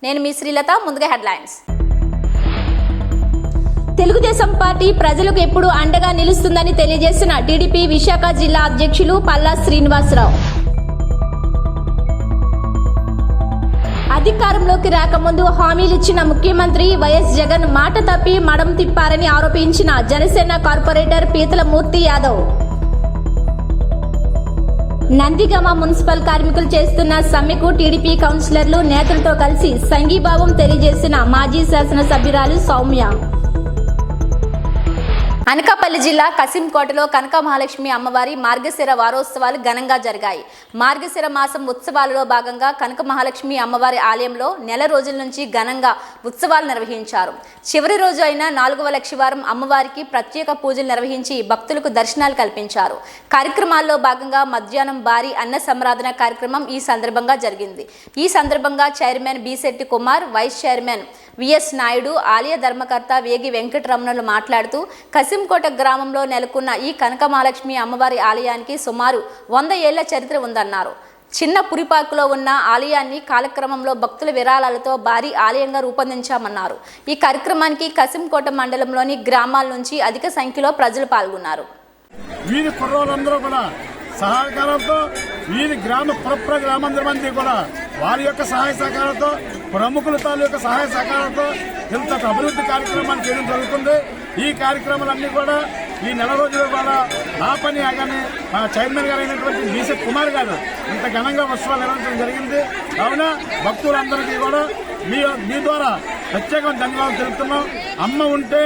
నేను మీ శ్రీలత. ముందుగా headlines. Telugu Desam party ప్రజలకు ఎప్పుడు అండగా నిలుస్తుందని తెలియజేసిన టీడీపీ విశాఖ జిల్లా అధ్యక్షులు పల్లా శ్రీనివాసరావు. అధికారంలోకి రాకముందు హామీలిచ్చిన ముఖ్యమంత్రి వైఎస్ జగన్ మాట తప్పి మడం తిప్పారని ఆరోపించిన జనసేన కార్పొరేటర్ పీతల మూర్తి యాదవ్. నందిగామ మున్సిపల్ కార్మికులు చేస్తున్న సమ్మెకు టీడీపీ కౌన్సిలర్లు నేతలతో కలిసి సంఘీభావం తెలియజేసిన మాజీ శాసనసభ్యురాలు సౌమ్య. అనకాపల్లి జిల్లా కసింకోటలో కనక మహాలక్ష్మి అమ్మవారి మార్గశిర వారోత్సవాలు ఘనంగా జరిగాయి. మార్గశిర మాసం ఉత్సవాలలో భాగంగా కనక మహాలక్ష్మి అమ్మవారి ఆలయంలో నెల రోజుల నుంచి ఘనంగా ఉత్సవాలు నిర్వహించారు. చివరి రోజు అయిన 4వ లక్షవారం అమ్మవారికి ప్రత్యేక పూజలు నిర్వహించి భక్తులకు దర్శనాలు కల్పించారు. కార్యక్రమాల్లో భాగంగా మధ్యాహ్నం భారీ అన్న సంరాధన కార్యక్రమం ఈ సందర్భంగా జరిగింది. ఈ సందర్భంగా chairman Bisetti Kumar, vice chairman V S Naidu, ఆలయ ధర్మకర్త వేగి వెంకటరమణులు మాట్లాడుతూ కసింకోట గ్రామంలో నెలకొన్న ఈ కనక మహాలక్ష్మి అమ్మవారి ఆలయానికి సుమారు 100 ఏళ్ల చరిత్ర ఉందన్నారు. చిన్న పురిపాకులో ఉన్న ఆలయాన్ని కాలక్రమంలో భక్తుల విరాళాలతో భారీ ఆలయంగా రూపొందించామన్నారు. ఈ కార్యక్రమానికి కసింకోట మండలంలోని గ్రామాల నుంచి అధిక సంఖ్యలో ప్రజలు పాల్గొన్నారు. వీరి కుర్రోళ్ళందరూ కూడా సహకారంతో వీరి గ్రామాంతర మంది కూడా వారి యొక్క సహాయ సహకారంతో ప్రముఖుల తాలూకా సహాయ సహకారంతో ఇంత అభివృద్ధి కార్యక్రమాలు చేయడం జరుగుతుంది. ఈ కార్యక్రమాలన్నీ కూడా ఈ నెల రోజులు కూడా నా పని ఆగానే మా చైర్మన్ గారు అయినటువంటి బిశెట్టి కుమార్ గారు ఇంత ఘనంగా ఉత్సవాలు నిర్వహించడం జరిగింది. కావున భక్తులందరికీ కూడా మీ ద్వారా ప్రత్యేకమైన ధన్యవాదాలు తెలుపుతున్నాం. అమ్మ ఉంటే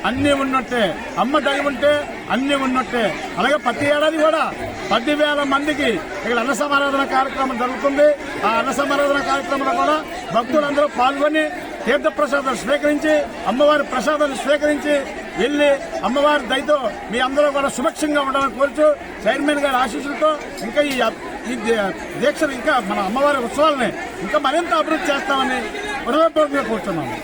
అన్నీ ఉన్నట్టే, అమ్మ దయ ఉంటే అన్నీ ఉన్నట్టే. అలాగే ప్రతి ఏడాది కూడా 10,000 మందికి ఇక్కడ అన్న సమారాధన కార్యక్రమం జరుగుతుంది. ఆ అన్న సమారాధన కార్యక్రమంలో కూడా భక్తులందరూ పాల్గొని తీర్థ ప్రసాదాలు స్వీకరించి అమ్మవారి ప్రసాదాలు స్వీకరించి వెళ్ళి అమ్మవారి దయతో మీ అందరూ కూడా సురక్షంగా ఉండాలని కోరుచు చైర్మన్ గారి ఆశీస్సులతో ఇంకా ఈ దీక్షలు ఇంకా మన అమ్మవారి ఉత్సవాలని ఇంకా మరింత అభివృద్ధి చేస్తామని హృదయపూర్వకంగా కోరుతున్నాము.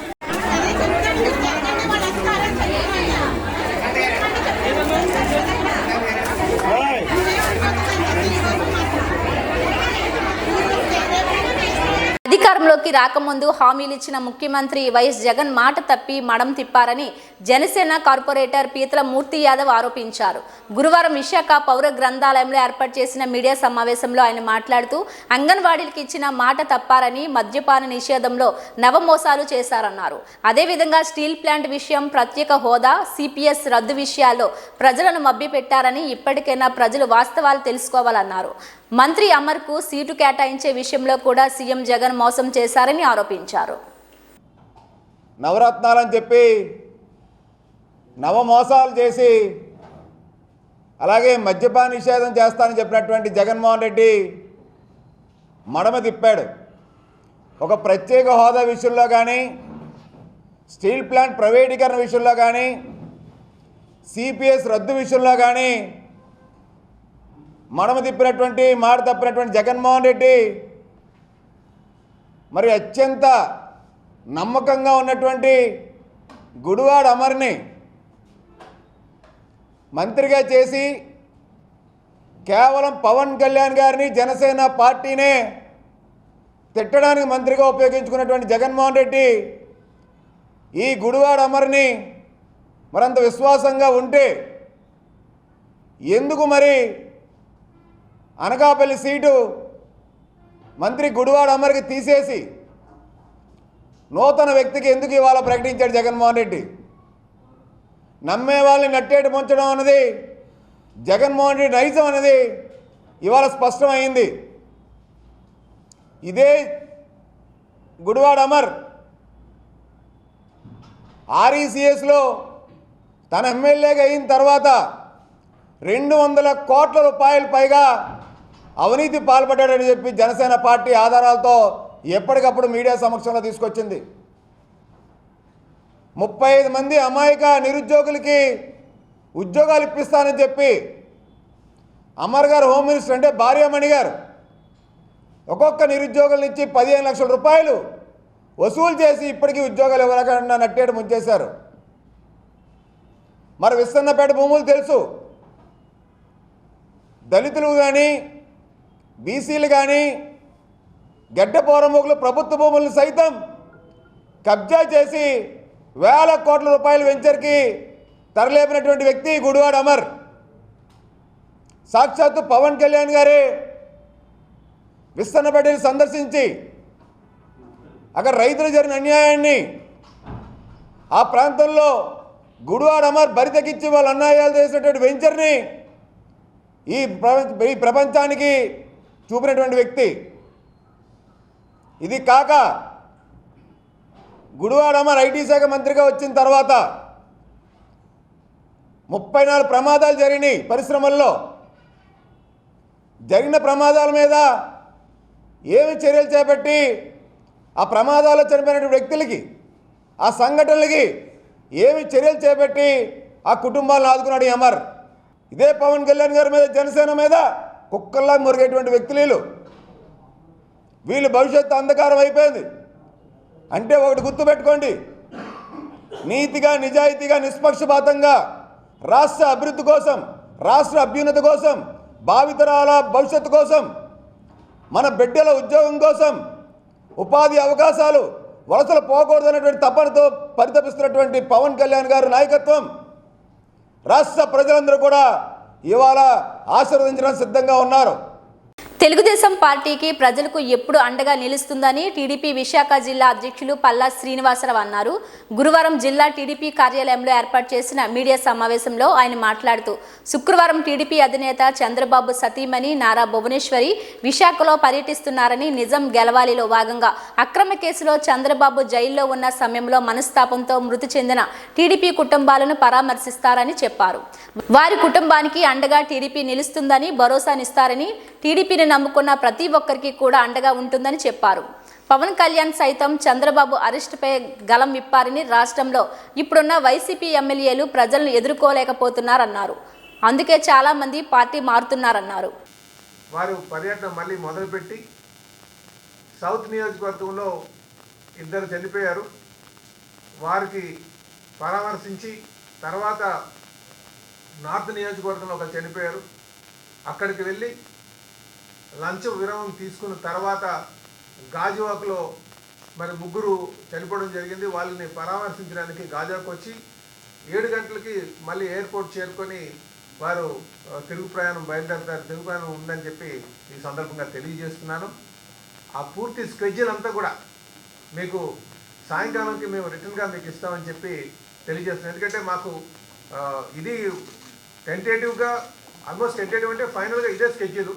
అధికారంలోకి రాకముందు హామీలిచ్చిన ముఖ్యమంత్రి వైఎస్ జగన్ మాట తప్పి మడం తిప్పారని జనసేన కార్పొరేటర్ పీతల మూర్తి యాదవ్ ఆరోపించారు. గురువారం విశాఖ పౌర గ్రంథాలయంలో ఏర్పాటు చేసిన మీడియా సమావేశంలో ఆయన మాట్లాడుతూ అంగన్వాడీలకు ఇచ్చిన మాట తప్పారని, మద్యపాన నిషేధంలో నవమోసాలు చేశారన్నారు. అదేవిధంగా స్టీల్ ప్లాంట్ విషయం, ప్రత్యేక హోదా, సిపిఎస్ రద్దు విషయాల్లో ప్రజలను మభ్యపెట్టారని, ఇప్పటికైనా ప్రజలు వాస్తవాలు తెలుసుకోవాలన్నారు. మంత్రి అమర్కు సీటు కేటాయించే విషయంలో కూడా సీఎం జగన్ మోసం చేశారని ఆరోపించారు. నవరత్నాలని చెప్పి నవమోసాలు చేసి అలాగే మద్యపాన నిషేధం చేస్తానని చెప్పినటువంటి జగన్మోహన్ రెడ్డి మడమ తిప్పాడు. ఒక ప్రత్యేక హోదా విషయంలో కానీ, స్టీల్ ప్లాంట్ ప్రైవేటీకరణ విషయంలో కానీ, సిపిఎస్ రద్దు విషయంలో కానీ మడమ తిప్పినటువంటి మాట తప్పినటువంటి జగన్మోహన్ రెడ్డి మరి అత్యంత నమ్మకంగా ఉన్నటువంటి గుడివాడ అమర్ని మంత్రిగా చేసి కేవలం పవన్ కళ్యాణ్ గారిని, జనసేన పార్టీనే తిట్టడానికి మంత్రిగా ఉపయోగించుకున్నటువంటి జగన్మోహన్ రెడ్డి ఈ గుడివాడ అమర్ని మరంత విశ్వాసంగా ఉంటే ఎందుకు మరి అనకాపల్లి సీటు మంత్రి గుడివాడ అమర్కి తీసేసి నూతన వ్యక్తికి ఎందుకు ఇవాళ ప్రకటించాడు జగన్మోహన్ రెడ్డి? నమ్మే వాళ్ళని నట్టేటి ముంచడం అన్నది జగన్మోహన్ రెడ్డి నైజం అనేది ఇవాళ స్పష్టమైంది. ఇదే గుడివాడ అమర్ ఆర్ఈసీఎస్లో తన ఎమ్మెల్యేగా అయిన తర్వాత 200 కోట్ల రూపాయలు పైగా అవినీతి పాల్పడ్డాడని చెప్పి జనసేన పార్టీ ఆధారాలతో ఎప్పటికప్పుడు మీడియా సమక్షంలో తీసుకొచ్చింది. 35 మంది అమాయక నిరుద్యోగులకి ఉద్యోగాలు ఇప్పిస్తానని చెప్పి అమర్ గారు హోమ్ మినిస్టర్ అంటే భార్యామణి గారు ఒక్కొక్క నిరుద్యోగుల నుంచి 15 లక్షల రూపాయలు వసూలు చేసి ఇప్పటికీ ఉద్యోగాలు ఇవ్వకుండా నట్టేట ముంచేశారు. మరి విస్తన్నపేట భూములు తెలుసు, దళితులు కానీ బీసీలు కానీ గడ్డ పౌరముఖులు ప్రభుత్వ భూములను సైతం కబ్జా చేసి వేల కోట్ల రూపాయల వెంచర్కి తరలేపినటువంటి వ్యక్తి గుడివాడ అమర్. సాక్షాత్తు పవన్ కళ్యాణ్ గారే విస్తన్నపేటని సందర్శించి అక్కడ రైతులు జరిగిన అన్యాయాన్ని, ఆ ప్రాంతంలో గుడివాడ అమర్ బరితెకిచ్చి వాళ్ళు అన్యాయాలు చేసినటువంటి వెంచర్ని ఈ ప్రపంచానికి చూపినటువంటి వ్యక్తి. ఇది కాక గుడివాడ అమర్ ఐటీ శాఖ మంత్రిగా వచ్చిన తర్వాత 34 ప్రమాదాలు జరిగినాయి పరిశ్రమల్లో. జరిగిన ప్రమాదాల మీద ఏమి చర్యలు చేపట్టి ఆ ప్రమాదాల్లో చనిపోయిన వ్యక్తులకి, ఆ సంఘటనలకి ఏమి చర్యలు చేపట్టి ఆ కుటుంబాలను ఆదుకున్నాడు ఈ అమర్. ఇదే పవన్ కళ్యాణ్ గారి మీద, జనసేన మీద కుక్కల్లా మురిగేటువంటి వ్యక్తులు వీళ్ళు భవిష్యత్తు అంధకారం అయిపోయింది. అంటే ఒకటి గుర్తుపెట్టుకోండి, నీతిగా, నిజాయితీగా, నిష్పక్షపాతంగా రాష్ట్ర అభివృద్ధి కోసం, రాష్ట్ర అభ్యున్నతి కోసం, భావితరాల భవిష్యత్తు కోసం, మన బిడ్డల ఉద్యోగం కోసం, ఉపాధి అవకాశాలు, వలసలు పోకూడదనేటువంటి తపనతో పరితపిస్తున్నటువంటి పవన్ కళ్యాణ్ గారి నాయకత్వం రాష్ట్ర ప్రజలందరూ కూడా ఇవాళ ఆశీర్వదించడానికి సిద్ధంగా ఉన్నారు. తెలుగుదేశం పార్టీకి ప్రజలకు ఎప్పుడు అండగా నిలుస్తుందని టీడీపీ విశాఖ జిల్లా అధ్యక్షులు పల్లా శ్రీనివాసరావు అన్నారు. గురువారం జిల్లా టీడీపీ కార్యాలయంలో ఏర్పాటు చేసిన మీడియా సమావేశంలో ఆయన మాట్లాడుతూ, శుక్రవారం టీడీపీ అధినేత చంద్రబాబు సతీమణి నారా భువనేశ్వరి విశాఖలో పర్యటిస్తున్నారని, నిజం గెలవాలిలో భాగంగా అక్రమ కేసులో చంద్రబాబు జైల్లో ఉన్న సమయంలో మనస్తాపంతో మృతి చెందిన టీడీపీ కుటుంబాలను పరామర్శిస్తారని చెప్పారు. వారి కుటుంబానికి అండగా టీడీపీ నిలుస్తుందని భరోసానిస్తారని, టీడీపీని నమ్ముకున్న ప్రతి ఒక్కరికి కూడా అండగా ఉంటుందని చెప్పారు. పవన్ కళ్యాణ్ సైతం చంద్రబాబు అరెస్టుపై గలం విప్పారని, రాష్ట్రంలో ఇప్పుడున్న వైసీపీ ఎమ్మెల్యేలు ప్రజలను ఎదుర్కోలేకపోతున్నారన్నారు. అందుకే చాలా మంది పార్టీ మారుతున్నారన్నారు. వారు పర్యటన మళ్ళీ మొదలుపెట్టి సౌత్ నియోజకవర్గంలో 2 చనిపోయారు. వారికి పరామర్శించి తర్వాత నార్త్ నియోజకవర్గంలో 1 చనిపోయారు. అక్కడికి వెళ్ళి లంచ్ విరామం తీసుకున్న తర్వాత గాజువాకలో మరి 3 చనిపోవడం జరిగింది. వాళ్ళని పరామర్శించడానికి గాజువాక్ వచ్చి 7 గంటలకి మళ్ళీ ఎయిర్పోర్ట్ చేరుకొని వారు తిరుగు ప్రయాణం బయలుదేరుతారు. తిరుగు ప్రయాణం ఉందని చెప్పి ఈ సందర్భంగా తెలియజేస్తున్నాను. ఆ పూర్తి స్కెడ్యూల్ అంతా కూడా మీకు సాయంకాలంకి మేము రిటర్న్గా మీకు ఇస్తామని చెప్పి తెలియజేస్తున్నాం. ఎందుకంటే మాకు ఇది టెంటేటివ్గా, ఆల్మోస్ట్ టెంటేటివ్ అంటే ఫైనల్గా ఇదే స్కెడ్యూల్.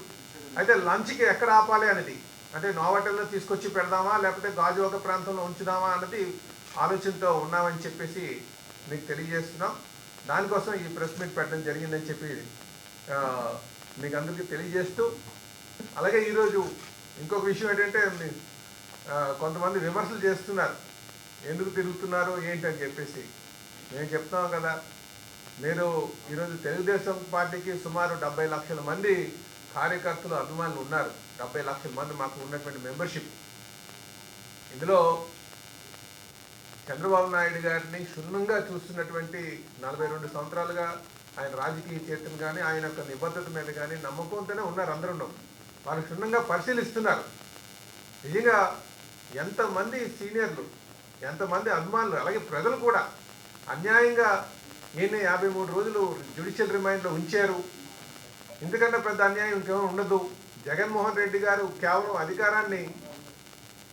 అయితే లంచ్కి ఎక్కడ ఆపాలి అనేది, అంటే నోవాటల్లో తీసుకొచ్చి పెడదామా లేకపోతే గాజువాక ప్రాంతంలో ఉంచుదామా అన్నది ఆలోచనతో ఉన్నామని చెప్పేసి మీకు తెలియజేస్తున్నాం. దానికోసం ఈ ప్రెస్ మీట్ పెట్టడం జరిగిందని చెప్పి మీకు అందరికీ తెలియజేస్తూ, అలాగే ఈరోజు ఇంకొక విషయం ఏంటంటే కొంతమంది విమర్శలు చేస్తున్నారు, ఎందుకు తిరుగుతున్నారు ఏంటని చెప్పేసి. మేము చెప్తున్నాం కదా, మీరు ఈరోజు తెలుగుదేశం పార్టీకి సుమారు 70 లక్షల మంది కార్యకర్తలు, అభిమానులు ఉన్నారు. 70 లక్షల మంది మాకు ఉన్నటువంటి మెంబర్షిప్. ఇందులో చంద్రబాబు నాయుడు గారిని క్షుణ్ణంగా చూస్తున్నటువంటి 42 సంవత్సరాలుగా ఆయన రాజకీయ చరిత్రను కానీ, ఆయన యొక్క నిబద్ధత మీద కానీ నమ్మకంతోనే ఉన్నారు. అందరూ వాళ్ళు క్షుణ్ణంగా పరిశీలిస్తున్నారు. నిజంగా ఎంతమంది సీనియర్లు, ఎంతమంది అభిమానులు, అలాగే ప్రజలు కూడా అన్యాయంగా ఈయన 53 రోజులు జ్యుడిషియల్ రిమాండ్లో ఉంచారు. ఇంతకన్నా పెద్ద అన్యాయం ఇంకేమో ఉండదు. జగన్మోహన్ రెడ్డి గారు కేవలం అధికారాన్ని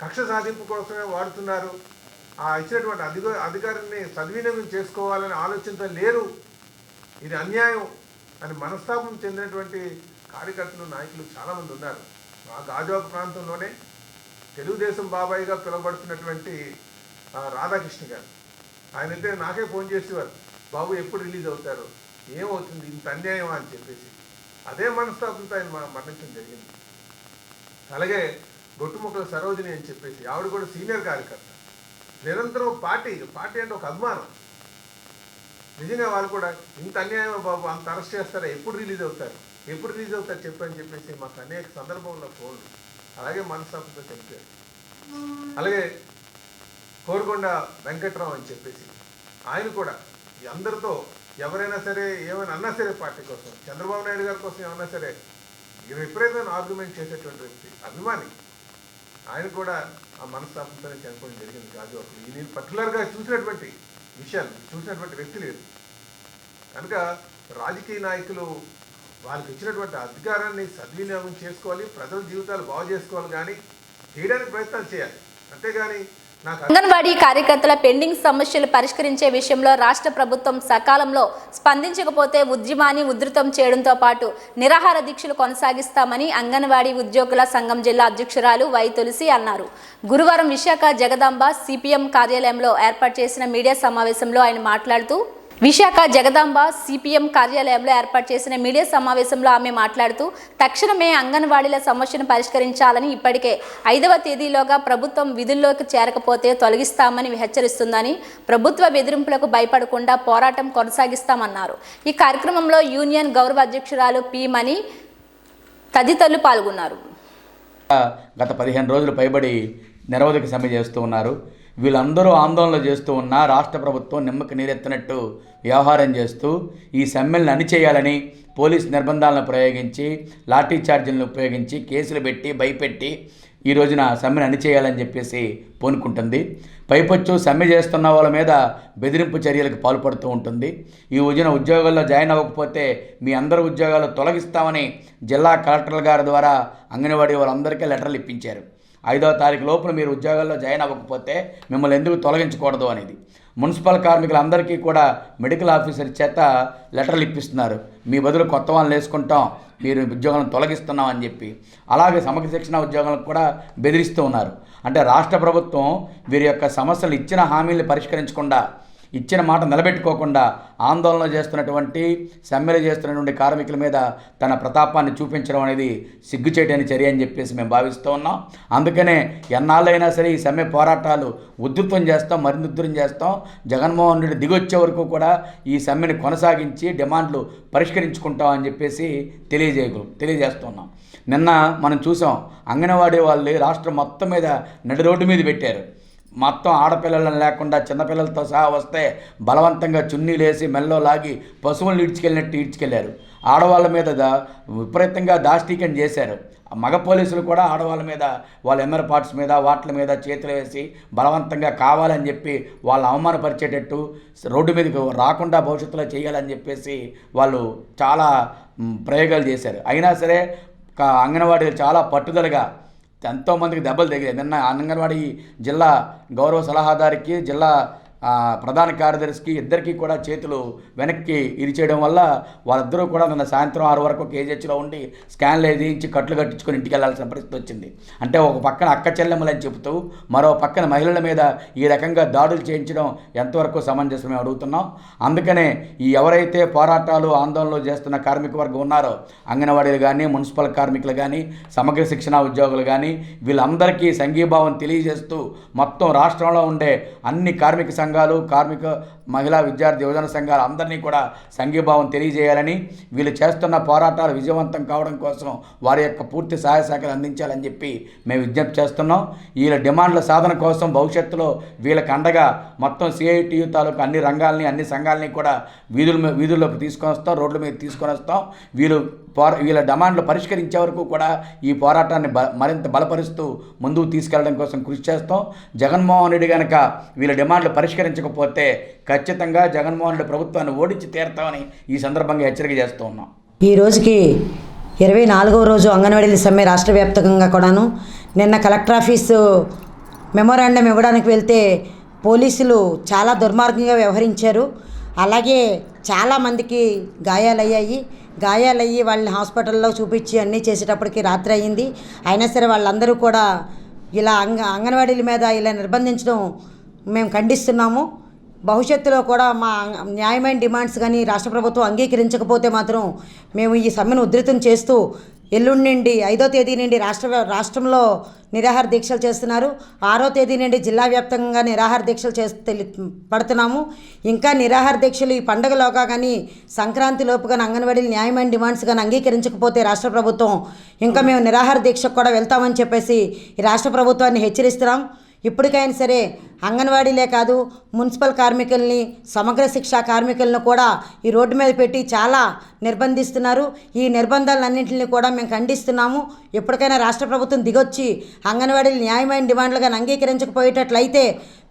కక్ష సాధింపు కోసమే వాడుతున్నారు. ఆ ఇచ్చినటువంటి అధికారాన్ని సద్వినియోగం చేసుకోవాలనే ఆలోచనతో లేరు. ఇది అన్యాయం అని మనస్తాపం చెందినటువంటి కార్యకర్తలు, నాయకులు చాలామంది ఉన్నారు. మా గాజువాక ప్రాంతంలోనే తెలుగుదేశం బాబాయిగా పిలువబడుతున్నటువంటి రాధాకృష్ణ గారు, ఆయన అయితే నాకే ఫోన్ చేసేవారు, బాబు ఎప్పుడు రిలీజ్ అవుతారు, ఏమవుతుంది, ఇంత అన్యాయం అని చెప్పేసి. అదే మనస్తాపంతో ఆయన మరణించడం జరిగింది. అలాగే గొట్టుముక్కల సరోజిని అని చెప్పేసి, ఆవిడ కూడా సీనియర్ కార్యకర్త, నిరంతరం పార్టీ అంటే ఒక అభిమానం. నిజంగా వాళ్ళు కూడా ఇంత అన్యాయం బాబు, అంత అరెస్ట్ చేస్తారా, ఎప్పుడు రిలీజ్ అవుతారు చెప్పని చెప్పేసి మాకు అనేక సందర్భంలో ఫోన్లు. అలాగే మనస్తాపంతో చనిపోయారు. అలాగే కోరుకొండ వెంకట్రావు అని చెప్పేసి, ఆయన కూడా అందరితో ఎవరైనా సరే ఏమైనా అన్నా సరే పార్టీ కోసం, చంద్రబాబు నాయుడు గారి కోసం ఏమన్నా సరే విపరీతమైన ఆర్గ్యుమెంట్ చేసేటువంటి వ్యక్తి, అభిమాని. ఆయన కూడా ఆ మనస్తాపంతో చనిపోవడం జరిగింది కాదు. అప్పుడు నేను పర్టికులర్గా చూసినటువంటి విషయాలు చూసినటువంటి వ్యక్తి లేదు కనుక రాజకీయ నాయకులు వాళ్ళకి ఇచ్చినటువంటి అధికారాన్ని సద్వినియోగం చేసుకోవాలి, ప్రజల జీవితాలు బాగు చేసుకోవాలి, కానీ చేయడానికి ప్రయత్నాలు చేయాలి. అంతేగాని అంగన్వాడీ కార్యకర్తల పెండింగ్ సమస్యలు పరిష్కరించే విషయంలో రాష్ట్ర ప్రభుత్వం సకాలంలో స్పందించకపోతే ఉద్యమాన్ని ఉధృతం చేయడంతో పాటు నిరాహార దీక్షలు కొనసాగిస్తామని అంగన్వాడీ ఉద్యోగుల సంఘం జిల్లా అధ్యక్షురాలు వై తులసి అన్నారు. గురువారం విశాఖ జగదాంబ సిపిఎం కార్యాలయంలో ఏర్పాటు చేసిన మీడియా సమావేశంలో ఆయన మాట్లాడుతూ విశాఖ జగదాంబ సిపిఎం కార్యాలయంలో ఏర్పాటు చేసిన మీడియా సమావేశంలో ఆమె మాట్లాడుతూ తక్షణమే అంగన్వాడీల సమస్యను పరిష్కరించాలని, ఇప్పటికే 5వ తేదీలోగా ప్రభుత్వం విధుల్లోకి చేరకపోతే తొలగిస్తామని హెచ్చరిస్తుందని, ప్రభుత్వ బెదిరింపులకు భయపడకుండా పోరాటం కొనసాగిస్తామన్నారు. ఈ కార్యక్రమంలో యూనియన్ గౌరవ అధ్యక్షురాలు పి మణి తదితరులు పాల్గొన్నారు. గత 15 రోజులు పైబడి నిరవధిక సమ్మె చేస్తూ ఉన్నారు. వీళ్ళందరూ ఆందోళన చేస్తూ ఉన్నా రాష్ట్ర ప్రభుత్వం నిమ్మకి నీరెత్తినట్టు వ్యవహారం చేస్తూ ఈ సమ్మెలను అణిచేయాలని పోలీస్ నిర్బంధాలను ప్రయోగించి, లాఠీ చార్జీలను ఉపయోగించి, కేసులు పెట్టి భయపెట్టి ఈ రోజున సమ్మెను అణిచేయాలని చెప్పేసి పూనుకుంటుంది. పైపొచ్చు సమ్మె చేస్తున్న వాళ్ళ మీద బెదిరింపు చర్యలకు పాల్పడుతూ ఉంటుంది. ఈ రోజున ఉద్యోగాల్లో జాయిన్ అవ్వకపోతే మీ అందరి ఉద్యోగాలు తొలగిస్తామని జిల్లా కలెక్టర్ల గారి ద్వారా అంగన్వాడీ వాళ్ళందరికీ లెటర్లు ఇప్పించారు. 5వ తారీఖు లోపల మీరు ఉద్యోగాల్లో జాయిన్ అవ్వకపోతే మిమ్మల్ని ఎందుకు తొలగించకూడదు అనేది. మున్సిపల్ కార్మికులందరికీ కూడా మెడికల్ ఆఫీసర్ చేత లెటర్లు ఇప్పిస్తున్నారు. మీ బదులు కొత్త వాళ్ళని వేసుకుంటాం, మీరు ఉద్యోగాలను తొలగిస్తున్నాం అని చెప్పి. అలాగే సమగ్ర శిక్షణ ఉద్యోగాలకు కూడా బెదిరిస్తూ ఉన్నారు. అంటే రాష్ట్ర ప్రభుత్వం వీరి యొక్క సమస్యలు ఇచ్చిన హామీలను పరిష్కరించకుండా, ఇచ్చిన మాట నిలబెట్టుకోకుండా ఆందోళన చేస్తున్నటువంటి, సమ్మెలు చేస్తున్నటువంటి కార్మికుల మీద తన ప్రతాపాన్ని చూపించడం అనేది సిగ్గుచేటని చర్య అని చెప్పేసి మేము భావిస్తూ ఉన్నాం. అందుకనే ఎన్నాళ్ళైనా సరే ఈ సమ్మె పోరాటాలు ఉధృతం చేస్తాం, మరింత ఉధృతం చేస్తాం. జగన్మోహన్ రెడ్డి దిగొచ్చే వరకు కూడా ఈ సమ్మెని కొనసాగించి డిమాండ్లు పరిష్కరించుకుంటాం అని చెప్పేసి తెలియజేస్తున్నాం. నిన్న మనం చూసాం, అంగన్వాడీ వాళ్ళు రాష్ట్రం మొత్తం మీద నడి రోడ్డు మీద పెట్టారు. మొత్తం ఆడపిల్లలను లేకుండా చిన్నపిల్లలతో సహా వస్తే బలవంతంగా చున్నీలేసి మెల్లో లాగి పశువులను ఈడ్చుకెళ్ళినట్టు ఈడ్చుకెళ్ళారు. ఆడవాళ్ళ మీద విపరీతంగా దాష్టీకం చేశారు. మగ పోలీసులు కూడా ఆడవాళ్ళ మీద, వాళ్ళ ఎమ్మర్ పార్ట్స్ మీద, వాటి మీద చేతులు వేసి బలవంతంగా కావాలని చెప్పి వాళ్ళు అవమానపరిచేటట్టు, రోడ్డు మీదకి రాకుండా భవిష్యత్తులో చేయాలని చెప్పేసి వాళ్ళు చాలా ప్రయోగాలు చేశారు. అయినా సరే అంగన్వాడీలు చాలా పట్టుదలగా ఎంతోమందికి దెబ్బలు తగిలాయి. నిన్న అంగన్వాడీ జిల్లా గౌరవ సలహాదారికి, జిల్లా ప్రధాన కార్యదర్శికి ఇద్దరికీ కూడా చేతులు వెనక్కి ఇరిచేయడం వల్ల వాళ్ళిద్దరూ కూడా నిన్న సాయంత్రం 6 వరకు కేజీహెచ్లో ఉండి స్కాన్లు వేయించి కట్లు కట్టించుకొని ఇంటికి వెళ్ళాల్సిన పరిస్థితి వచ్చింది. అంటే ఒక పక్కన అక్క చెల్లెమ్మలని చెబుతూ మరో పక్కన మహిళల మీద ఈ రకంగా దాడులు చేయించడం ఎంతవరకు సమంజసమే అడుగుతున్నాం. అందుకనే ఈ ఎవరైతే పోరాటాలు ఆందోళనలు చేస్తున్న కార్మిక వర్గం ఉన్నారో, అంగన్వాడీలు కానీ, మున్సిపల్ కార్మికులు కానీ, సమగ్ర శిక్షణ ఉద్యోగులు కానీ, వీళ్ళందరికీ సంఘీభావం తెలియజేస్తూ మొత్తం రాష్ట్రంలో ఉండే అన్ని కార్మిక సంఘాలు, కార్మిక, మహిళా, విద్యార్థి, యువజన సంఘాలు అందరినీ కూడా సంఘీభావం తెలియజేయాలని, వీళ్ళు చేస్తున్న పోరాటాలు విజయవంతం కావడం కోసం వారి యొక్క పూర్తి సహాయ సహకారాలు అందించాలని చెప్పి మేము విజ్ఞప్తి చేస్తున్నాం. వీళ్ళ డిమాండ్ల సాధన కోసం భవిష్యత్తులో వీళ్ళకి అండగా మొత్తం సిఐటియు తాలూకు అన్ని రంగాల్ని, అన్ని సంఘాలని కూడా వీధుల్లోకి తీసుకొని వస్తాం, రోడ్ల మీద తీసుకొని వస్తాం. వీళ్ళ డిమాండ్లు పరిష్కరించే వరకు కూడా ఈ పోరాటాన్ని మరింత బలపరుస్తూ ముందుకు తీసుకెళ్లడం కోసం కృషి చేస్తాం. జగన్మోహన్ రెడ్డి కనుక వీళ్ళ డిమాండ్లు పరిష్కరించకపోతే ఖచ్చితంగా జగన్మోహన్ రెడ్డి ప్రభుత్వాన్ని ఓడించి తీరుతామని ఈ సందర్భంగా హెచ్చరిక చేస్తూ ఉన్నాం. ఈ రోజుకి 24వ రోజు అంగన్వాడీల సమ్మె రాష్ట్ర వ్యాప్తంగా కూడాను. నిన్న కలెక్టర్ ఆఫీసు మెమోరాండం ఇవ్వడానికి వెళ్తే పోలీసులు చాలా దుర్మార్గంగా వ్యవహరించారు. అలాగే చాలామందికి గాయాలయ్యి వాళ్ళని హాస్పిటల్లో చూపించి అన్నీ చేసేటప్పటికి రాత్రి అయ్యింది. అయినా సరే వాళ్ళందరూ కూడా ఇలా అంగన్వాడీల మీద ఇలా నిర్బంధించడం మేము ఖండిస్తున్నాము. భవిష్యత్తులో కూడా మా న్యాయమైన డిమాండ్స్ కానీ రాష్ట్ర ప్రభుత్వం అంగీకరించకపోతే మాత్రం మేము ఈ సమ్మెను ఉధృతం చేస్తూ ఎల్లుండి నుండి 5వ తేదీ నుండి రాష్ట్రంలో నిరాహార దీక్షలు చేస్తున్నారు. 6వ తేదీ నుండి జిల్లా వ్యాప్తంగా నిరాహార దీక్షలు పడుతున్నాము. ఇంకా నిరాహార దీక్షలు ఈ పండుగలోగా కానీ సంక్రాంతి లోపు కానీ అంగన్వాడీలు న్యాయమైన డిమాండ్స్ కానీ అంగీకరించకపోతే రాష్ట్ర ప్రభుత్వం ఇంకా మేము నిరాహార దీక్షకు కూడా వెళ్తామని చెప్పేసి ఈ రాష్ట్ర ప్రభుత్వాన్ని హెచ్చరిస్తున్నాం. ఇప్పటికైనా సరే అంగన్వాడీలే కాదు మున్సిపల్ కార్మికుల్ని సమగ్ర శిక్షా కార్మికులను కూడా ఈ రోడ్డు మీద పెట్టి చాలా నిర్బంధిస్తున్నారు. ఈ నిర్బంధాలన్నింటినీ కూడా మేము ఖండిస్తున్నాము. ఎప్పటికైనా రాష్ట్ర ప్రభుత్వం దిగొచ్చి అంగన్వాడీలు న్యాయమైన డిమాండ్లుగా అంగీకరించకపోయేటట్లయితే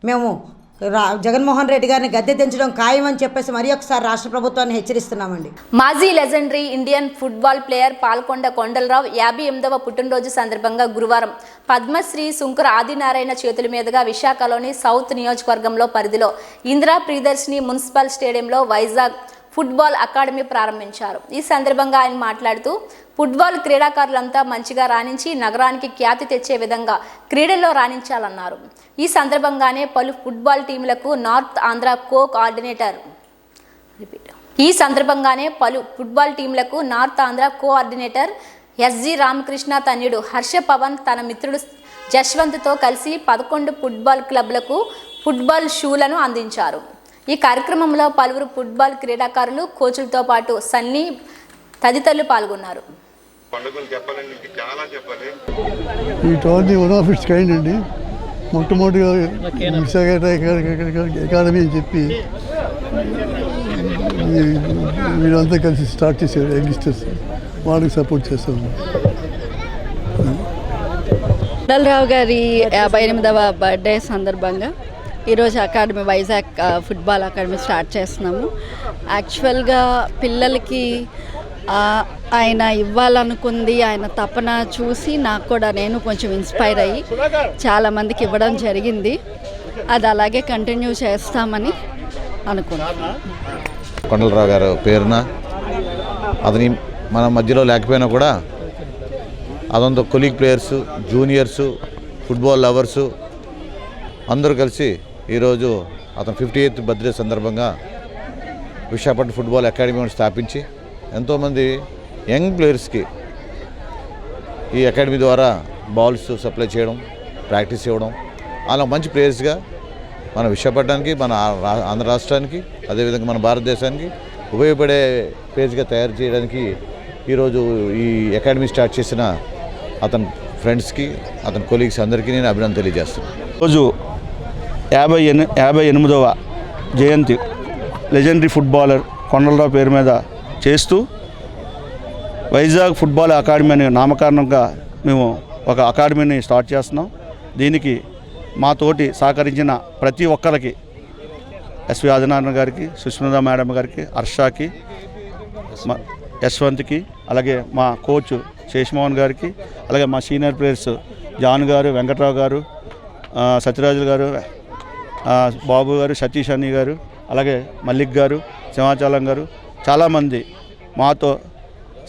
మేము జగన్మోహన్ రెడ్డి గారిని గద్దె దించడం ఖాయమని చెప్పేసి మరి ఒకసారి రాష్ట్ర ప్రభుత్వాన్ని హెచ్చరిస్తున్నామండి. మాజీ legendary Indian football player Palkonda Kondalarao 58వ పుట్టినరోజు సందర్భంగా గురువారం పద్మశ్రీ సుంకర ఆదినారాయణ చేతుల మీదుగా విశాఖలోని సౌత్ నియోజకవర్గంలో పరిధిలో ఇందిరా ప్రియదర్శిని మున్సిపల్ స్టేడియంలో వైజాగ్ ఫుట్బాల్ అకాడమీ ప్రారంభించారు. ఈ సందర్భంగా ఆయన మాట్లాడుతూ ఫుట్బాల్ క్రీడాకారులంతా మంచిగా రాణించి నగరానికి ఖ్యాతి తెచ్చే విధంగా క్రీడల్లో రాణించాలన్నారు. ఈ సందర్భంగానే పలు ఫుట్బాల్ టీంలకు north Andhra coordinator SG Ramakrishna తన్యుడు హర్ష పవన్ తన మిత్రుడు జశ్వంత్తో కలిసి 11 ఫుట్బాల్ క్లబ్లకు ఫుట్బాల్ షూలను అందించారు. ఈ కార్యక్రమంలో పలువురు ఫుట్బాల్ క్రీడాకారులు, కోచ్లతో పాటు సన్నీ తదితరులు పాల్గొన్నారు. ఈ tourney one of it's kind అండి. మొట్టమొదటిగా విశాఖ అకాడమీ అని చెప్పి వీళ్ళంతా కలిసి స్టార్ట్ చేశారు. యంగ్స్టర్స్ వాళ్ళకి సపోర్ట్ చేస్తాము. కొండలరావు గారి 58వ బర్త్డే సందర్భంగా ఈరోజు academy Vizag football academy start చేస్తున్నాము. యాక్చువల్గా పిల్లలకి ఆయన ఇవ్వాలనుకుంది, ఆయన తపన చూసి నాకు కూడా నేను కొంచెం ఇన్స్పైర్ అయ్యి చాలామందికి ఇవ్వడం జరిగింది. అది అలాగే కంటిన్యూ చేస్తామని అనుకుంటున్నాను. కొండలరావు గారు పేరున అతని మన మధ్యలో లేకపోయినా కూడా అదంతా colleague players, juniors, football lovers అందరూ కలిసి ఈరోజు అతను 58th బర్త్డే సందర్భంగా విశాఖపట్నం ఫుట్బాల్ అకాడమీని స్థాపించి ఎంతోమంది యంగ్ ప్లేయర్స్కి ఈ అకాడమీ ద్వారా బాల్స్ సప్లై చేయడం, ప్రాక్టీస్ ఇవ్వడం, అలా మంచి ప్లేయర్స్గా మన విశాఖపట్నానికి, మన ఆంధ్ర రాష్ట్రానికి, అదేవిధంగా మన భారతదేశానికి ఉపయోగపడే ప్లేయర్స్గా తయారు చేయడానికి ఈరోజు ఈ అకాడమీ స్టార్ట్ చేసిన అతని ఫ్రెండ్స్కి, అతని కొలీగ్స్ అందరికీ నేను అభినందన తెలియజేస్తున్నాను. రోజు 58వ జయంతి లెజెండరీ ఫుట్బాలర్ కొండలరావు పేరు మీద చేస్తూ వైజాగ్ ఫుట్బాల్ అకాడమీ అనే నామకరణంగా మేము ఒక అకాడమీని స్టార్ట్ చేస్తున్నాం. దీనికి మాతోటి సహకరించిన ప్రతి ఒక్కరికి, ఎస్వి ఆదినారాయణ గారికి, సుష్మిత మేడం గారికి, హర్షకి, యశ్వంత్కి, అలాగే మా కోచ్ శేషమోహన్ గారికి, అలాగే మా సీనియర్ ప్లేయర్స్ జాన్ గారు, వెంకట్రావు గారు, సత్యరాజులు గారు, బాబు గారు, సతీష్ అన్ని గారు, అలాగే మల్లిక్ గారు, సింహాచలం గారు, చాలామంది మాతో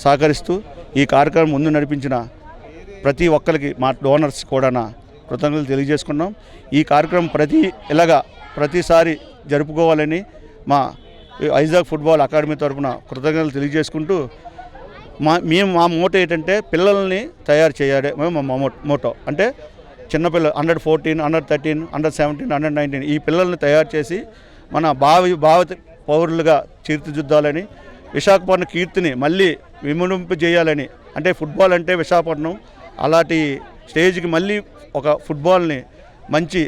సహకరిస్తూ ఈ కార్యక్రమం ముందు నడిపించిన ప్రతి ఒక్కరికి, మా డోనర్స్ కూడా కృతజ్ఞతలు తెలియజేసుకున్నాం. ఈ కార్యక్రమం ప్రతిసారి జరుపుకోవాలని మా వైజాగ్ ఫుట్బాల్ అకాడమీ తరఫున కృతజ్ఞతలు తెలియజేసుకుంటూ మా మోటో ఏంటంటే పిల్లల్ని తయారు చేయాలి. మా మోటో అంటే చిన్నపిల్లలు అండర్-14, అండర్-13, అండర్-17, అండర్-19 ఈ పిల్లల్ని తయారు చేసి మన భావి పౌరులుగా తీర్చిదిద్దాలని, విశాఖపట్నం కీర్తిని మళ్ళీ విముడింపజేయాలని. అంటే ఫుట్బాల్ అంటే విశాఖపట్నం అలాంటి స్టేజ్కి మళ్ళీ ఒక ఫుట్బాల్ని మంచి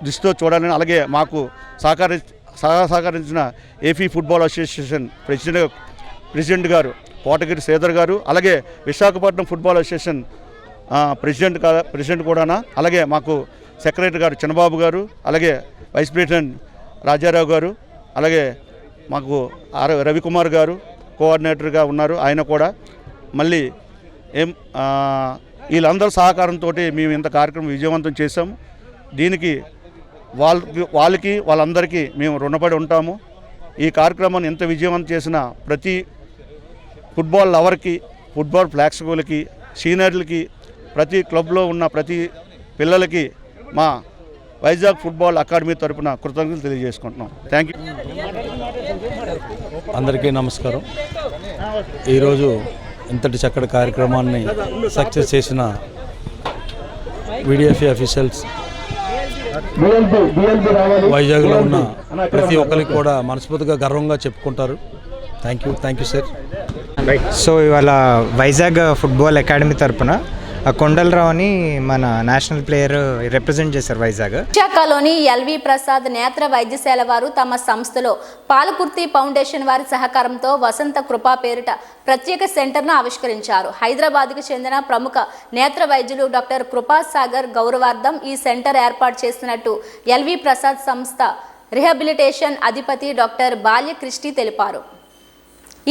దృష్టితో చూడాలని, అలాగే మాకు సహకరించిన ఏపీ ఫుట్బాల్ అసోసియేషన్ ప్రెసిడెంట్ గారు కోటగిరి శ్రీధర్ గారు, అలాగే విశాఖపట్నం ఫుట్బాల్ అసోసియేషన్ ప్రెసిడెంట్ కూడా, అలాగే మాకు సెక్రటరీ గారు చిన్నబాబు గారు, అలాగే వైస్ ప్రెసిడెంట్ రాజారావు గారు, అలాగే మాకు రవికుమార్ గారు కోఆర్డినేటర్గా ఉన్నారు. ఆయన కూడా మళ్ళీ వీళ్ళందరి సహకారంతో మేము ఇంత కార్యక్రమం విజయవంతం చేశాము. దీనికి వాళ్ళందరికీ మేము రుణపడి ఉంటాము. ఈ కార్యక్రమాన్ని ఎంత విజయవంతం చేసిన ప్రతి ఫుట్బాల్ లవర్కి, ఫుట్బాల్ ప్రేక్షకులకి, సీనియర్లకి, ప్రతి క్లబ్లో ఉన్న ప్రతి పిల్లలకి మా వైజాగ్ ఫుట్బాల్ అకాడమీ తరఫున కృతజ్ఞతలు తెలియజేసుకుంటున్నాం. Thank you. అందరికీ నమస్కారం. ఈరోజు ఇంతటి చక్కటి కార్యక్రమాన్ని సక్సెస్ చేసిన వీడిఎఫ్ఏ అఫీషియల్స్, వైజాగ్లో ఉన్న ప్రతి ఒక్కరికి కూడా మనస్ఫూర్తిగా గర్వంగా చెప్పుకుంటారు. Thank you sir. సో ఇవాళ వైజాగ్ ఫుట్బాల్ అకాడమీ తరపున కొండలరావు అని మన నేషనల్ ప్లేయర్ రిప్రజెంట్ చేశారు వైజాగ్. విశాఖలోని ఎల్వి ప్రసాద్ నేత్ర వైద్యశాల వారు తమ సంస్థలో పాలకుర్తి ఫౌండేషన్ వారి సహకారంతో వసంత కృపా పేరిట ప్రత్యేక సెంటర్ను ఆవిష్కరించారు. హైదరాబాద్కు చెందిన ప్రముఖ నేత్ర వైద్యులు డాక్టర్ కృపా సాగర్ గౌరవార్థం ఈ సెంటర్ ఏర్పాటు చేసినట్టు ఎల్వి ప్రసాద్ సంస్థ రిహాబిలిటేషన్ అధిపతి డాక్టర్ బాల్యకృష్టి తెలిపారు.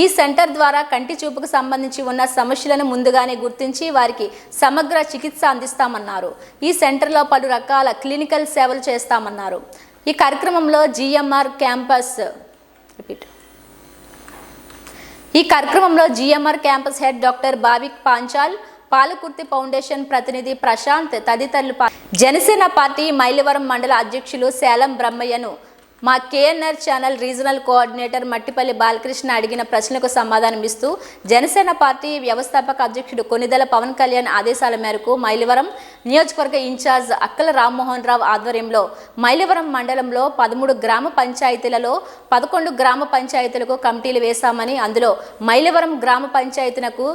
ఈ సెంటర్ ద్వారా కంటి చూపుకు సంబంధించి ఉన్న సమస్యలను ముందుగానే గుర్తించి వారికి సమగ్ర చికిత్స అందిస్తామన్నారు. ఈ సెంటర్లో పలు రకాల క్లినికల్ సేవలు చేస్తామన్నారు. ఈ కార్యక్రమంలో GMR campus head doctor Bhavik Panchal, Palakurthi foundation ప్రతినిధి ప్రశాంత్ తదితరులు జనసేన పార్టీ మైలవరం మండల అధ్యక్షులు సేలం బ్రహ్మయ్యను మా KNR channel regional coordinator Mattipalli Balakrishna అడిగిన ప్రశ్నలకు సమాధానమిస్తూ జనసేన పార్టీ వ్యవస్థాపక అధ్యక్షుడు కొనిదెల పవన్ కళ్యాణ్ ఆదేశాల మేరకు మైలవరం నియోజకవర్గ ఇన్ఛార్జ్ అక్కల రామ్మోహన్ రావు ఆధ్వర్యంలో మైలవరం మండలంలో 13 గ్రామ పంచాయతీలలో 11 గ్రామ పంచాయతీలకు కమిటీలు వేశామని, అందులో మైలవరం గ్రామ పంచాయతీలకు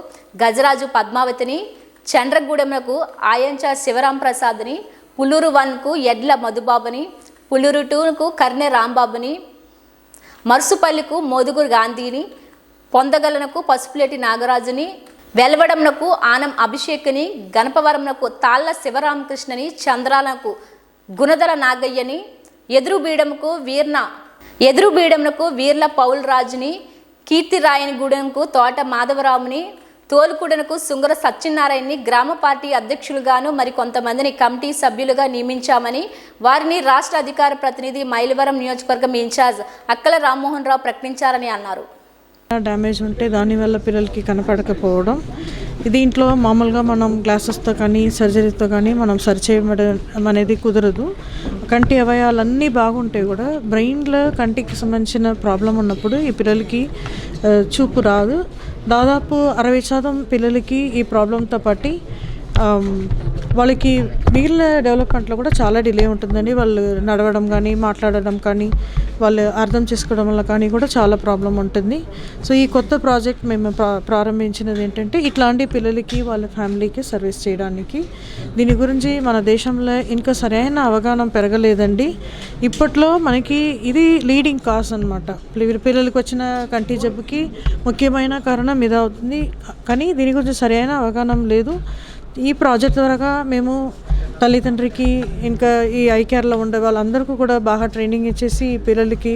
గజరాజు పద్మావతిని, చంద్రగూడెంకు ఆయంచా శివరాం ప్రసాద్ని, పుల్లూరు 1కు ఎడ్ల మధుబాబుని, పుల్లూరు 2కు కర్నె రాంబాబుని, మర్సుపల్లికు మోదుగురు గాంధీని, పొందగలనకు పసుపులేటి నాగరాజుని, వెల్వడంనకు ఆనం అభిషేక్ని, గణపవరంనకు తాళ్ల శివరామకృష్ణని, చంద్రాలకు గుణదల నాగయ్యని, ఎదురుబీడంకు వీర్ల పౌల్ రాజుని, కీర్తిరాయనగూడెంకు తోట మాధవరావుని, తోలుకూడనకు సుంగర సత్యనారాయణని గ్రామ పార్టీ అధ్యక్షులుగాను మరికొంతమందిని కమిటీ సభ్యులుగా నియమించామని వారిని రాష్ట్ర అధికార ప్రతినిధి మైలవరం నియోజకవర్గం ఇన్ఛార్జ్ అక్కల రామ్మోహన్ రావు ప్రకటించారని అన్నారు. డ్యామేజ్ ఉంటే దానివల్ల పిల్లలకి కనపడకపోవడం, దీంట్లో మామూలుగా మనం గ్లాసెస్తో కానీ సర్జరీతో కానీ మనం సరి చేయడం అనేది కుదరదు. కంటి అవయవాలన్నీ బాగుంటే కూడా బ్రెయిన్లో కంటికి సంబంధించిన ప్రాబ్లం ఉన్నప్పుడు ఈ పిల్లలకి చూపు రాదు. దాదాపు 60% పిల్లలకి ఈ ప్రాబ్లంతో పాటు వాళ్ళకి మిగిలిన డెవలప్మెంట్లో కూడా చాలా డిలే ఉంటుందని, వాళ్ళు నడవడం కానీ మాట్లాడడం కానీ వాళ్ళు అర్థం చేసుకోవడం వల్ల కానీ కూడా చాలా ప్రాబ్లం ఉంటుంది. సో ఈ కొత్త ప్రాజెక్ట్ మేము ప్రారంభించినది ఏంటంటే ఇట్లాంటి పిల్లలకి వాళ్ళ ఫ్యామిలీకి సర్వీస్ చేయడానికి. దీని గురించి మన దేశంలో ఇంకా సరైన అవగాహన పెరగలేదండి. ఇప్పట్లో మనకి ఇది లీడింగ్ కాజ్ అనమాట. పిల్లలకి వచ్చిన కంటి జబ్బుకి ముఖ్యమైన కారణం ఇది అవుతుంది. కానీ దీని గురించి సరైన అవగాహన లేదు. ఈ ప్రాజెక్ట్ ద్వారా మేము తల్లిదండ్రికి ఇంకా ఈ ఐకేర్లో ఉండే వాళ్ళందరికీ కూడా బాగా ట్రైనింగ్ ఇచ్చేసి ఈ పిల్లలకి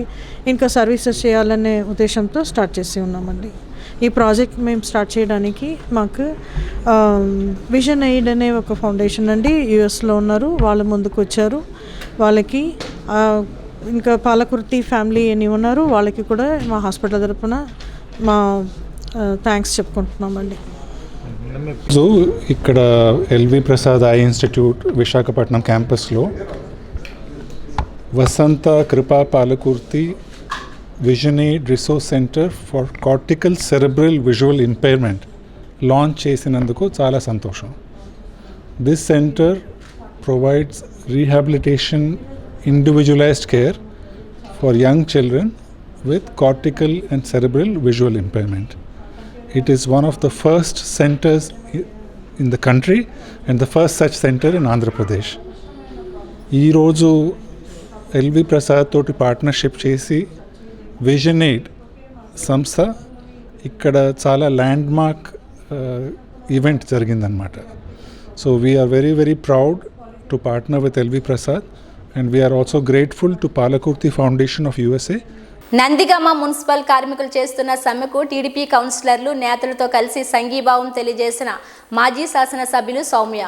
ఇంకా సర్వీసెస్ చేయాలనే ఉద్దేశంతో స్టార్ట్ చేసి ఉన్నామండి. ఈ ప్రాజెక్ట్ మేము స్టార్ట్ చేయడానికి మాకు విజన్ ఎయిడ్ అనే ఒక ఫౌండేషన్ అండి యుఎస్లో ఉన్నారు, వాళ్ళు ముందుకు వచ్చారు. వాళ్ళకి ఇంకా పాలకుర్తి ఫ్యామిలీ అని ఉన్నారు, వాళ్ళకి కూడా మా హాస్పిటల్ తరపున మా థ్యాంక్స్ చెప్పుకుంటున్నామండి. సో ఇక్కడ L V Prasad eye institute Visakhapatnam క్యాంపస్లో Vasantha Kripa Palakurthi vision aid resource centre for cortical cerebral visual impairment launch చేసినందుకు చాలా సంతోషం. This centre provides rehabilitation individualised care for young children with cortical and cerebral visual impairment. It is one of the first centers in the country and the first such center in Andhra Pradesh. ఈ రోజు LV Prasad తోటి partnership చేసి vision aid సంస్థ ఇక్కడ చాలా landmark event జరిగిందనమాట. So we are very very proud to partner with L V Prasad and we are also grateful to Palakurthi foundation of USA. Nandigama municipal కార్మికులు చేస్తున్న సమ్మెకు టీడీపీ కౌన్సిలర్లు నేతలతో కలిసి సంఘీభావం తెలియజేసిన మాజీ శాసనసభ్యులు సౌమ్య.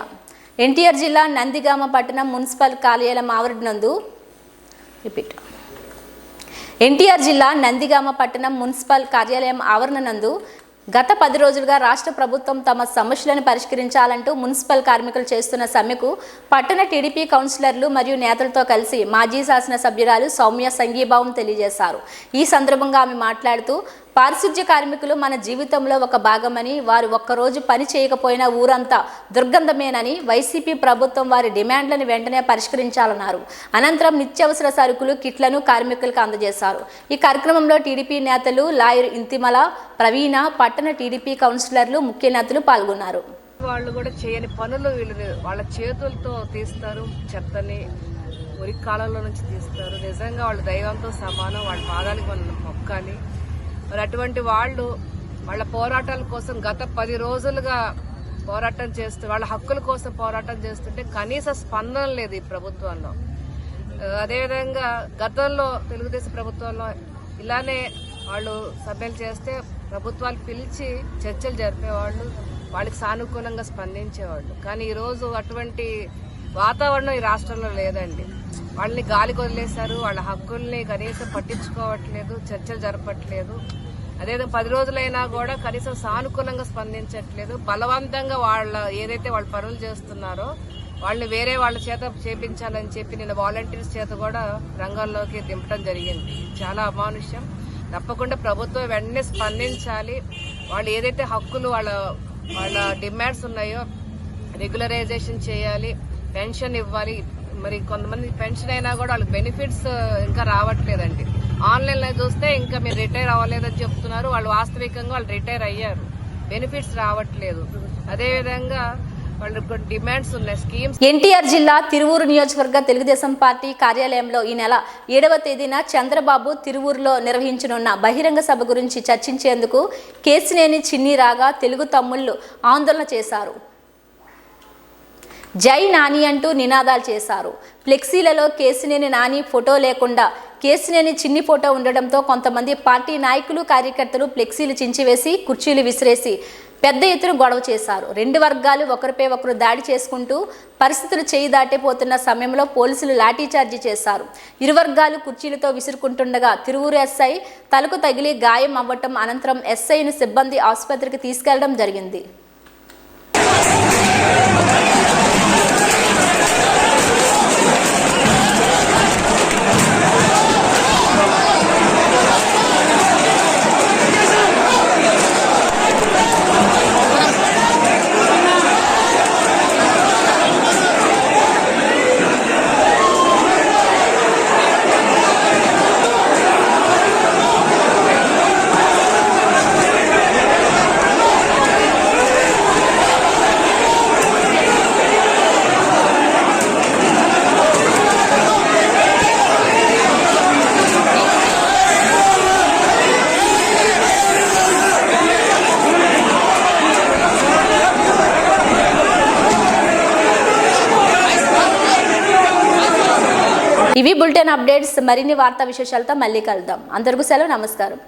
ఎన్టీఆర్ జిల్లా నందిగామ పట్టణం మున్సిపల్ కార్యాలయం ఆవరణ నందు గత 10 రోజులుగా రాష్ట్ర ప్రభుత్వం తమ సమస్యలను పరిష్కరించాలంటూ మున్సిపల్ కార్మికులు చేస్తున్న సమ్మెకు పట్టణ టీడీపీ కౌన్సిలర్లు మరియు నేతలతో కలిసి మాజీ శాసనసభ్యురాలు సౌమ్య సంఘీభావం తెలియజేశారు. ఈ సందర్భంగా ఆమె మాట్లాడుతూ పారిశుధ్య కార్మికులు మన జీవితంలో ఒక భాగమని, వారు ఒక్కరోజు పని చేయకపోయినా ఊరంతా దుర్గంధమేనని, వైసీపీ ప్రభుత్వం వారి డిమాండ్లను వెంటనే పరిష్కరించాలన్నారు. అనంతరం నిత్యావసర సరుకులు కిట్లను కార్మికులకు అందజేశారు. ఈ కార్యక్రమంలో టీడీపీ నేతలు లాయర్ ఇంతిమల, ప్రవీణ, పట్టణ టీడీపీ కౌన్సిలర్లు, ముఖ్య నేతలు పాల్గొన్నారు. వాళ్ళు కూడా చేయని పనులు వీళ్ళు వాళ్ళ చేతులతో తీస్తారు, చెత్తని మురికి కాలంలో నుంచి తీస్తారు. నిజంగా వాళ్ళు దైవంతో సమానం, వాళ్ళ పాదానికి మనం మొక్కాలి. మరి అటువంటి వాళ్ళు వాళ్ళ పోరాటాల కోసం గత 10 రోజులుగా పోరాటం చేస్తూ వాళ్ళ హక్కుల కోసం పోరాటం చేస్తుంటే కనీస స్పందన లేదు ఈ ప్రభుత్వంలో. అదేవిధంగా గతంలో తెలుగుదేశం ప్రభుత్వంలో ఇలానే వాళ్ళు సభ్యులు చేస్తే ప్రభుత్వాలు పిలిచి చర్చలు జరిపేవాళ్ళు, వాళ్ళకి సానుకూలంగా స్పందించేవాళ్ళు. కానీ ఈరోజు అటువంటి వాతావరణం ఈ రాష్ట్రంలో లేదండి. వాళ్ళని గాలికి వదిలేశారు, వాళ్ళ హక్కుల్ని కనీసం పట్టించుకోవట్లేదు, చర్చలు జరపట్లేదు. అదేవిధంగా 10 రోజులైనా కూడా కనీసం సానుకూలంగా స్పందించట్లేదు. బలవంతంగా ఏదైతే వాళ్ళు పనులు చేస్తున్నారో వాళ్ళని వేరే వాళ్ళ చేత చేపించాలని చెప్పి నిన్న వాలంటీర్స్ చేత కూడా రంగంలోకి దింపడం జరిగింది. చాలా అమానుష్యం. తప్పకుండా ప్రభుత్వం వెంటనే స్పందించాలి. వాళ్ళు ఏదైతే హక్కులు వాళ్ళ డిమాండ్స్ ఉన్నాయో రెగ్యులరైజేషన్ చేయాలి, పెన్షన్ ఇవ్వాలి. మరి కొంతమంది పెన్షన్ అయినా కూడా వాళ్ళకి బెనిఫిట్స్ ఇంకా రావట్లేదండి. ఆన్లైన్లో చూస్తే ఇంకా మీరు రిటైర్ అవ్వలేదని చెప్తున్నారు, వాళ్ళు వాస్తవికంగా వాళ్ళు రిటైర్ అయ్యారు, బెనిఫిట్స్ రావట్లేదు. అదేవిధంగా వాళ్ళకి డిమాండ్స్ ఉన్నాయి, స్కీమ్స్. ఎన్టీఆర్ జిల్లా తిరువూరు నియోజకవర్గ తెలుగుదేశం పార్టీ కార్యాలయంలో ఈ నెల 7వ తేదీన చంద్రబాబు తిరువూరులో నిర్వహించనున్న బహిరంగ సభ గురించి చర్చించేందుకు కేసినేని చిన్ని రాగా తెలుగు తమ్ముళ్లు ఆందోళన చేశారు. జై నాని అంటూ నినాదాలు చేశారు. ఫ్లెక్సీలలో కేసినేని నాని ఫోటో లేకుండా కేసినేని చిన్ని ఫోటో ఉండడంతో కొంతమంది పార్టీ నాయకులు కార్యకర్తలు ఫ్లెక్సీలు చించివేసి కుర్చీలు విసిరేసి పెద్ద ఎత్తున గొడవ చేశారు. 2 వర్గాలు ఒకరిపై ఒకరు దాడి చేసుకుంటూ పరిస్థితులు చేయి దాటిపోతున్న సమయంలో పోలీసులు లాఠీచార్జీ చేశారు. ఇరు వర్గాలు కుర్చీలతో విసురుకుంటుండగా తిరువూరు ఎస్ఐ తలకు తగిలి గాయం అవ్వటం, అనంతరం ఎస్ఐను సిబ్బంది ఆసుపత్రికి తీసుకెళ్లడం జరిగింది. ఇవి బులెటిన్ అప్డేట్స్. మరిన్ని వార్తా విశేషాలతో మళ్ళీ కలుద్దాం. అందరికీ సెలవు, నమస్కారం.